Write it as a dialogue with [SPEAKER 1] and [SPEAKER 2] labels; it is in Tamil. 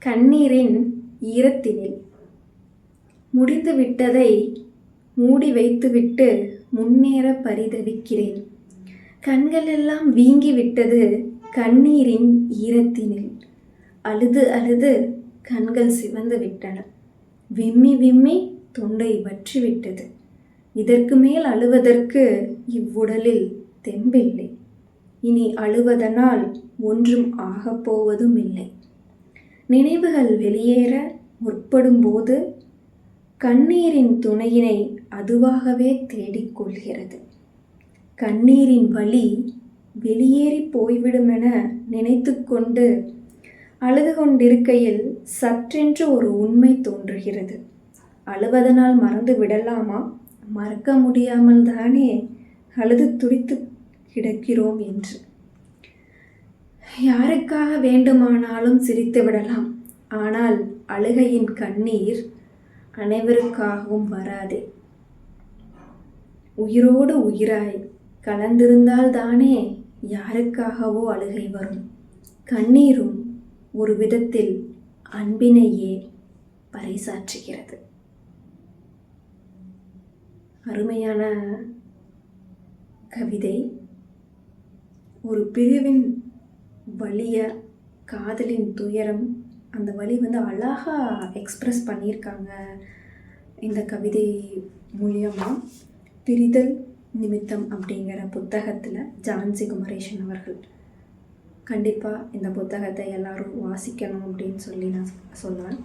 [SPEAKER 1] கண்ணீரின் ஈரத்தினில் முடிந்துவிட்டதை மூடி வைத்துவிட்டு முன்னேற பரிதவிக்கிறேன். கண்களெல்லாம் வீங்கிவிட்டது கண்ணீரின் ஈரத்தினில். அழுது அழுது கண்கள் சிவந்து விட்டன. விம்மி விம்மி தொண்டை வற்றிவிட்டது. இதற்கு மேல் அழுவதற்கு இவ்வுடலில் தெம்பில்லை. இனி அழுவதனால் ஒன்றும் ஆகப்போவதும் இல்லை. நினைவுகள் வெளியேற முற்படும்போது கண்ணீரின் துணையினை அதுவாகவே தேடிக்கொள்கிறது. கண்ணீரின் வலி வெளியேறி போய்விடுமென நினைத்து கொண்டு அழுது கொண்டிருக்கையில் சற்றென்று ஒரு உண்மை தோன்றுகிறது. அழுவதனால் மறந்து விடலாமா? மறக்க முடியாமல் தானே அழுது துடித்து கிடக்கிறோம் என்று. யாருக்காக வேண்டுமானாலும் சிரித்து விடலாம். ஆனால் அழுகையின் கண்ணீர் அனைவருக்காகவும் வராதே. உயிரோடு உயிராய் கலந்திருந்தால் தானே யாருக்காகவோ அழுகை வரும். கண்ணீரும் ஒரு விதத்தில் அன்பினையே பறைசாற்றுகிறது. அருமையான கவிதை. ஒரு பிரிவின் வலிய, காதலின் துயரம், அந்த வலி அழகாக எக்ஸ்ப்ரெஸ் பண்ணியிருக்காங்க இந்த கவிதை மூலியமாக. பிரிதல் நிமித்தம் அப்படிங்கிற புத்தகத்தில் ஜான்சி குமரேசன் அவர்கள். கண்டிப்பாக இந்த புத்தகத்தை எல்லாரும் வாசிக்கணும் அப்படின்னு சொல்லி நான் சொல்லுவேன்.